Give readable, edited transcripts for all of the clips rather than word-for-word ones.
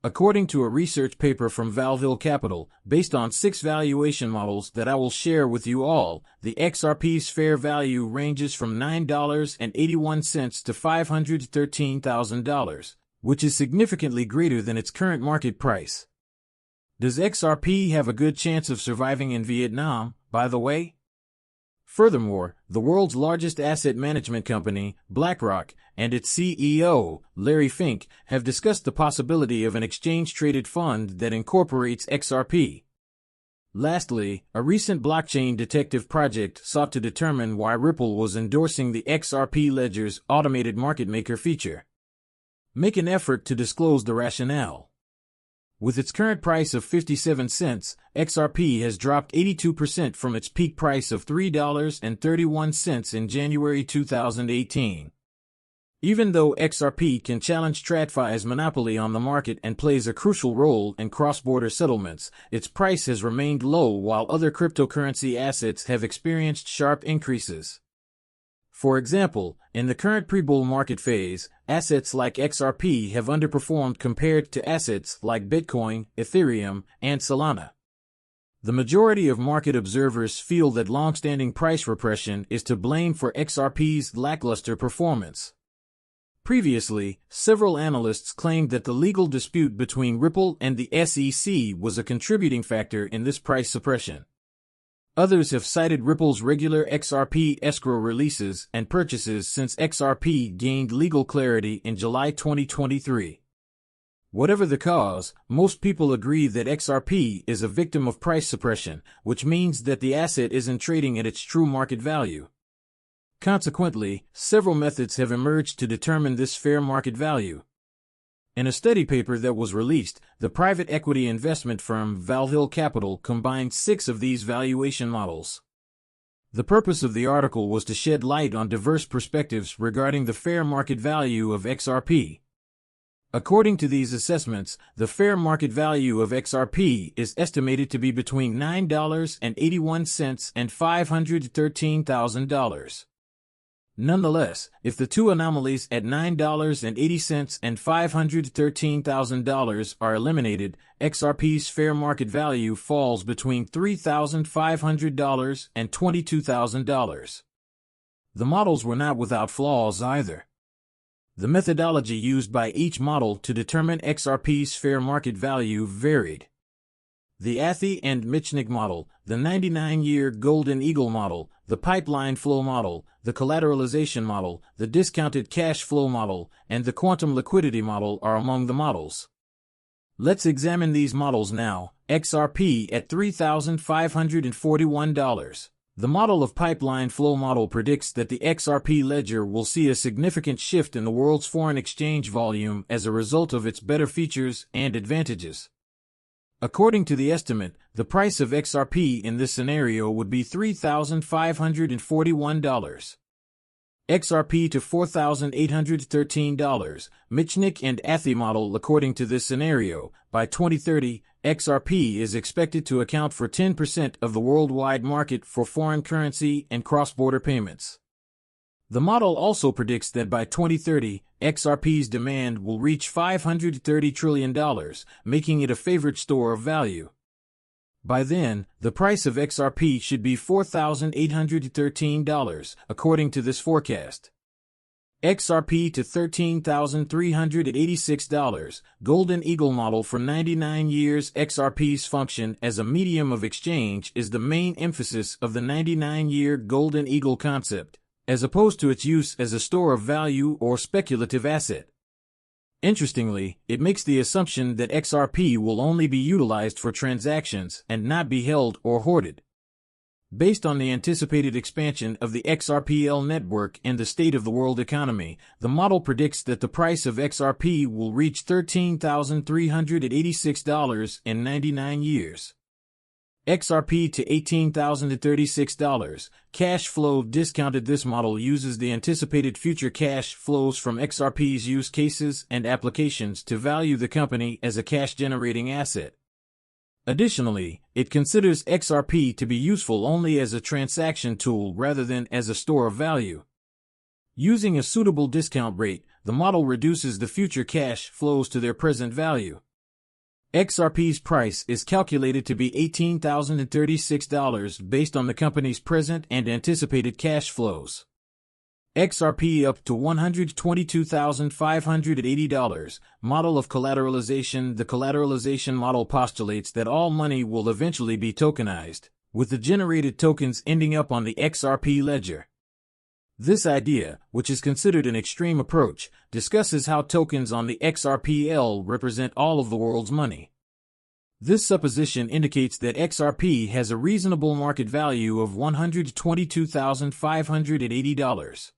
According to a research paper from Vale Capital, based on 6 valuation models that I will share with you all, the XRP's fair value ranges from $9.81 to $513,000, which is significantly greater than its current market price. Does XRP have a good chance of surviving in Vietnam, by the way? Furthermore, the world's largest asset management company, BlackRock, and its CEO, Larry Fink, have discussed the possibility of an exchange-traded fund that incorporates XRP. Lastly, a recent blockchain detective project sought to determine why Ripple was endorsing the XRP ledger's automated market maker feature. Make an effort to disclose the rationale. With its current price of 57 cents, XRP has dropped 82% from its peak price of $3.31 in January 2018. Even though XRP can challenge TradFi's monopoly on the market and plays a crucial role in cross-border settlements, its price has remained low while other cryptocurrency assets have experienced sharp increases. For example, in the current pre-bull market phase, assets like XRP have underperformed compared to assets like Bitcoin, Ethereum, and Solana. The majority of market observers feel that long-standing price repression is to blame for XRP's lackluster performance. Previously, several analysts claimed that the legal dispute between Ripple and the SEC was a contributing factor in this price suppression. Others have cited Ripple's regular XRP escrow releases and purchases since XRP gained legal clarity in July 2023. Whatever the cause, most people agree that XRP is a victim of price suppression, which means that the asset isn't trading at its true market value. Consequently, several methods have emerged to determine this fair market value. In a study paper that was released, the private equity investment firm Vale Capital combined 6 of these valuation models. The purpose of the article was to shed light on diverse perspectives regarding the fair market value of XRP. According to these assessments, the fair market value of XRP is estimated to be between $9.81 and $513,000. Nonetheless, if the two anomalies at $9.80 and $513,000 are eliminated, XRP's fair market value falls between $3,500 and $22,000. The models were not without flaws either. The methodology used by each model to determine XRP's fair market value varied. The Athey and Michnik model, the 99-year Golden Eagle model, the pipeline flow model, the collateralization model, the discounted cash flow model, and the quantum liquidity model are among the models. Let's examine these models now. XRP at $3,541. The model of pipeline flow model predicts that the XRP ledger will see a significant shift in the world's foreign exchange volume as a result of its better features and advantages. According to the estimate, the price of XRP in this scenario would be $3,541. XRP to $4,813. Michnik and Athey model. According to this scenario, by 2030, XRP is expected to account for 10% of the worldwide market for foreign currency and cross-border payments. The model also predicts that by 2030, XRP's demand will reach $530 trillion, making it a favored store of value. By then, the price of XRP should be $4,813, according to this forecast. XRP to $13,386. Golden Eagle model. For 99 years, XRP's function as a medium of exchange is the main emphasis of the 99-year Golden Eagle concept, as opposed to its use as a store of value or speculative asset. Interestingly, it makes the assumption that XRP will only be utilized for transactions and not be held or hoarded. Based on the anticipated expansion of the XRPL network and the state of the world economy, the model predicts that the price of XRP will reach $13,386 in 99 years. XRP to $18,036. Cash flow discounted. This model uses the anticipated future cash flows from XRP's use cases and applications to value the company as a cash-generating asset. Additionally, it considers XRP to be useful only as a transaction tool rather than as a store of value. Using a suitable discount rate, the model reduces the future cash flows to their present value. XRP's price is calculated to be $18,036 based on the company's present and anticipated cash flows. XRP up to $122,580. Model of collateralization. The collateralization model postulates that all money will eventually be tokenized, with the generated tokens ending up on the XRP ledger. This idea, which is considered an extreme approach, discusses how tokens on the XRPL represent all of the world's money. This supposition indicates that XRP has a reasonable market value of $122,580.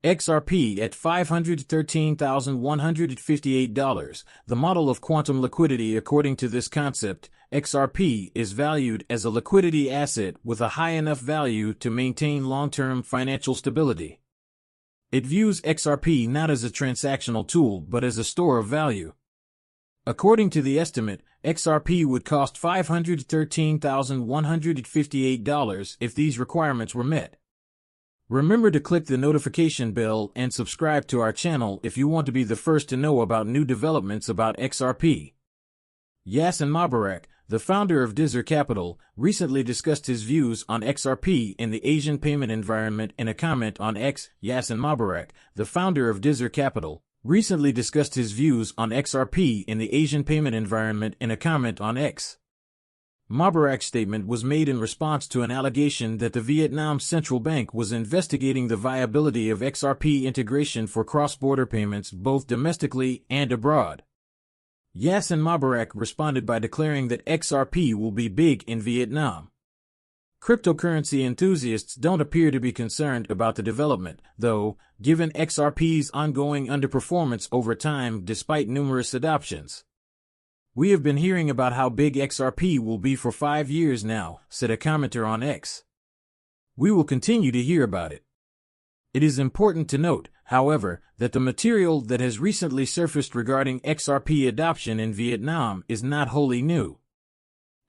XRP at $513,158. The model of quantum liquidity. According to this concept, XRP is valued as a liquidity asset with a high enough value to maintain long-term financial stability. It views XRP not as a transactional tool but as a store of value. According to the estimate, XRP would cost $513,158 if these requirements were met. Remember to click the notification bell and subscribe to our channel if you want to be the first to know about new developments about XRP. Yasin Mubarak, the founder of Dizzer Capital, recently discussed his views on XRP in the Asian payment environment in a comment on X. Yasin Mubarak, the founder of Dizzer Capital, recently discussed his views on XRP in the Asian payment environment in a comment on X. Mubarak's statement was made in response to an allegation that the Vietnam Central Bank was investigating the viability of XRP integration for cross-border payments both domestically and abroad. Yasin Mubarak responded by declaring that XRP will be big in Vietnam. Cryptocurrency enthusiasts don't appear to be concerned about the development, though, given XRP's ongoing underperformance over time despite numerous adoptions. "We have been hearing about how big XRP will be for 5 years now," said a commenter on X. "We will continue to hear about it." It is important to note, however, that the material that has recently surfaced regarding XRP adoption in Vietnam is not wholly new.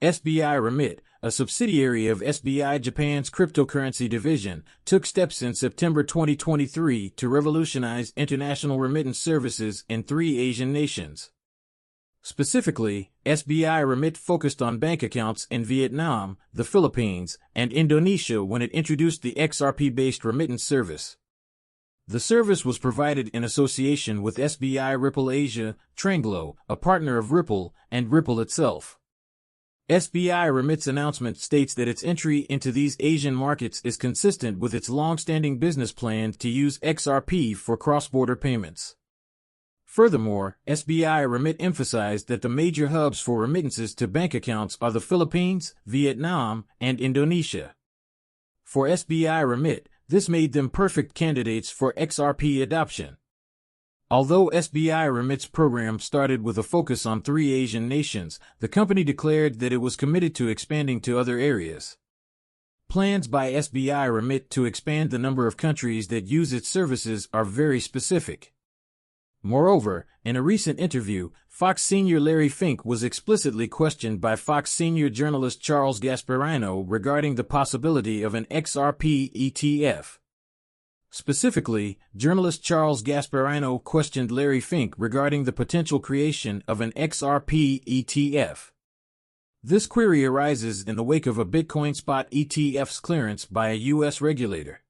SBI Remit, a subsidiary of SBI Japan's cryptocurrency division, took steps in September 2023 to revolutionize international remittance services in 3 Asian nations. Specifically, SBI Remit focused on bank accounts in Vietnam, the Philippines, and Indonesia when it introduced the XRP-based remittance service. The service was provided in association with SBI Ripple Asia, Tranglo, a partner of Ripple, and Ripple itself. SBI Remit's announcement states that its entry into these Asian markets is consistent with its long-standing business plan to use XRP for cross-border payments. Furthermore, SBI Remit emphasized that the major hubs for remittances to bank accounts are the Philippines, Vietnam, and Indonesia. For SBI Remit, this made them perfect candidates for XRP adoption. Although SBI Remit's program started with a focus on 3 Asian nations, the company declared that it was committed to expanding to other areas. Plans by SBI Remit to expand the number of countries that use its services are very specific. Moreover, in a recent interview, Fox senior Larry Fink was explicitly questioned by Fox senior journalist Charles Gasparino regarding the possibility of an XRP ETF. Specifically, journalist Charles Gasparino questioned Larry Fink regarding the potential creation of an XRP ETF. This query arises in the wake of a Bitcoin spot ETF's clearance by a U.S. regulator.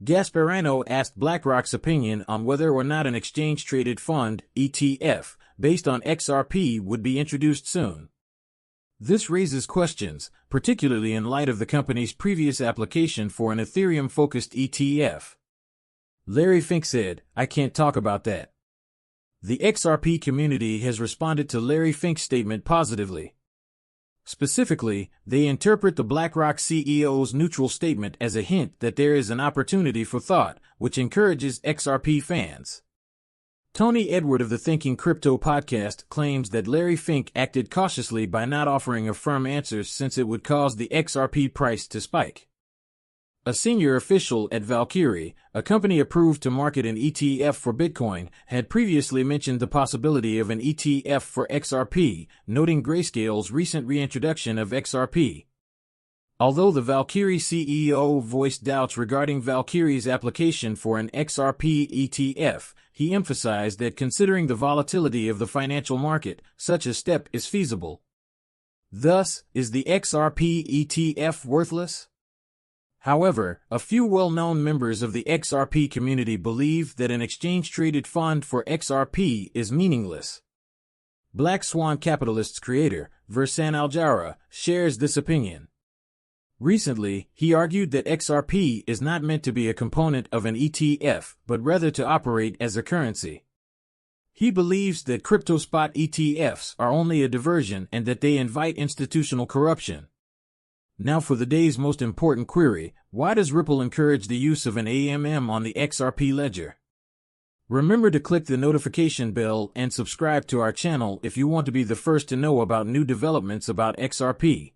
Gasparino asked BlackRock's opinion on whether or not an exchange-traded fund, ETF, based on XRP would be introduced soon. This raises questions, particularly in light of the company's previous application for an Ethereum-focused ETF. Larry Fink said, "I can't talk about that." The XRP community has responded to Larry Fink's statement positively. Specifically, they interpret the BlackRock CEO's neutral statement as a hint that there is an opportunity for thought, which encourages XRP fans. Tony Edward of the Thinking Crypto podcast claims that Larry Fink acted cautiously by not offering a firm answer since it would cause the XRP price to spike. A senior official at Valkyrie, a company approved to market an ETF for Bitcoin, had previously mentioned the possibility of an ETF for XRP, noting Grayscale's recent reintroduction of XRP. Although the Valkyrie CEO voiced doubts regarding Valkyrie's application for an XRP ETF, he emphasized that considering the volatility of the financial market, such a step is feasible. Thus, is the XRP ETF worthless? However, a few well-known members of the XRP community believe that an exchange-traded fund for XRP is meaningless. Black Swan Capitalist's creator, Versan Aljara, shares this opinion. Recently, he argued that XRP is not meant to be a component of an ETF, but rather to operate as a currency. He believes that crypto spot ETFs are only a diversion and that they invite institutional corruption. Now for the day's most important query: why does Ripple encourage the use of an AMM on the XRP ledger? Remember to click the notification bell and subscribe to our channel if you want to be the first to know about new developments about XRP.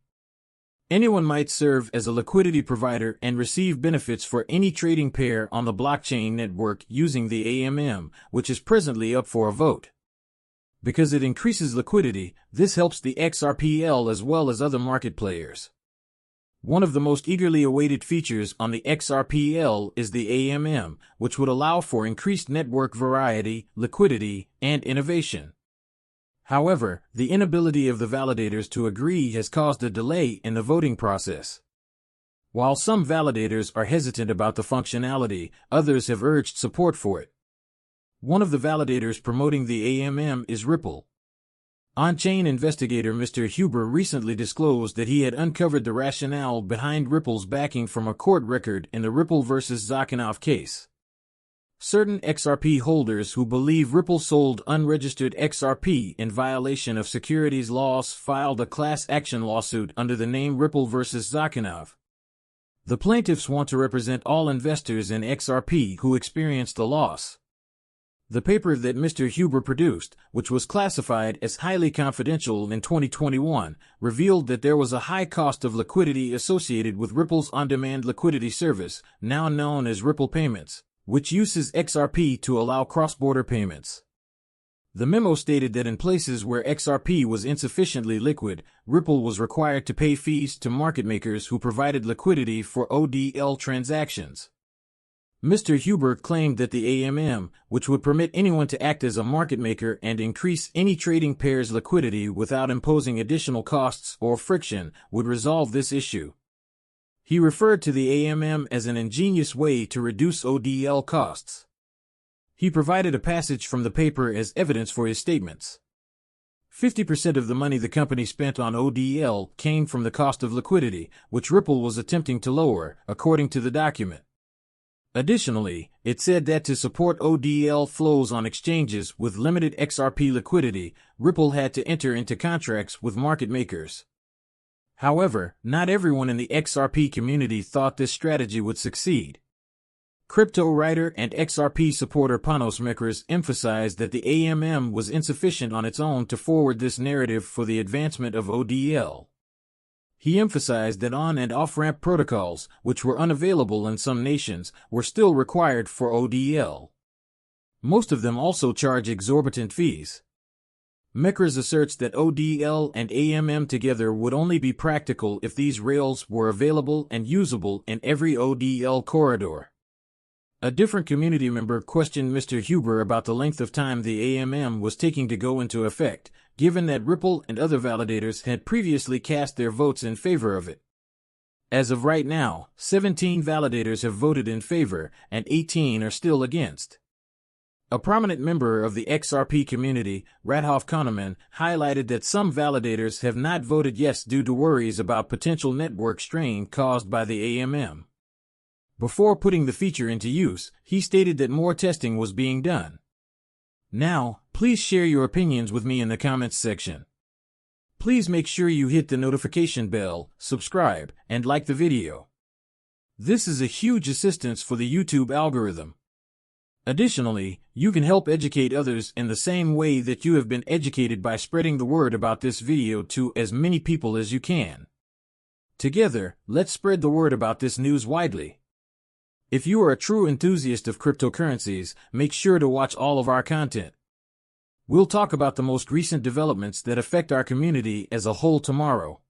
Anyone might serve as a liquidity provider and receive benefits for any trading pair on the blockchain network using the AMM, which is presently up for a vote. Because it increases liquidity, this helps the XRPL as well as other market players. One of the most eagerly awaited features on the XRPL is the AMM, which would allow for increased network variety, liquidity, and innovation. However, the inability of the validators to agree has caused a delay in the voting process. While some validators are hesitant about the functionality, others have urged support for it. One of the validators promoting the AMM is Ripple. On-chain investigator Mr. Huber recently disclosed that he had uncovered the rationale behind Ripple's backing from a court record in the Ripple vs. Zakhanov case. Certain XRP holders who believe Ripple sold unregistered XRP in violation of securities laws filed a class action lawsuit under the name Ripple vs. Zakhanov. The plaintiffs want to represent all investors in XRP who experienced a loss. The paper that Mr. Huber produced, which was classified as highly confidential in 2021, revealed that there was a high cost of liquidity associated with Ripple's on-demand liquidity service, now known as Ripple Payments, which uses XRP to allow cross-border payments. The memo stated that in places where XRP was insufficiently liquid, Ripple was required to pay fees to market makers who provided liquidity for ODL transactions. Mr. Huber claimed that the AMM, which would permit anyone to act as a market maker and increase any trading pair's liquidity without imposing additional costs or friction, would resolve this issue. He referred to the AMM as an ingenious way to reduce ODL costs. He provided a passage from the paper as evidence for his statements. 50% of the money the company spent on ODL came from the cost of liquidity, which Ripple was attempting to lower, according to the document. Additionally, it said that to support ODL flows on exchanges with limited XRP liquidity, Ripple had to enter into contracts with market makers. However, not everyone in the XRP community thought this strategy would succeed. Crypto writer and XRP supporter Panos Mekras emphasized that the AMM was insufficient on its own to forward this narrative for the advancement of ODL. He emphasized that on- and off-ramp protocols, which were unavailable in some nations, were still required for ODL. Most of them also charge exorbitant fees. Mekras asserts that ODL and AMM together would only be practical if these rails were available and usable in every ODL corridor. A different community member questioned Mr. Huber about the length of time the AMM was taking to go into effect, given that Ripple and other validators had previously cast their votes in favor of it. As of right now, 17 validators have voted in favor and 18 are still against. A prominent member of the XRP community, Radhof Kahneman, highlighted that some validators have not voted yes due to worries about potential network strain caused by the AMM. Before putting the feature into use, he stated that more testing was being done. Now, please share your opinions with me in the comments section. Please make sure you hit the notification bell, subscribe, and like the video. This is a huge assistance for the YouTube algorithm. Additionally, you can help educate others in the same way that you have been educated by spreading the word about this video to as many people as you can. Together, let's spread the word about this news widely. If you are a true enthusiast of cryptocurrencies, make sure to watch all of our content. We'll talk about the most recent developments that affect our community as a whole tomorrow.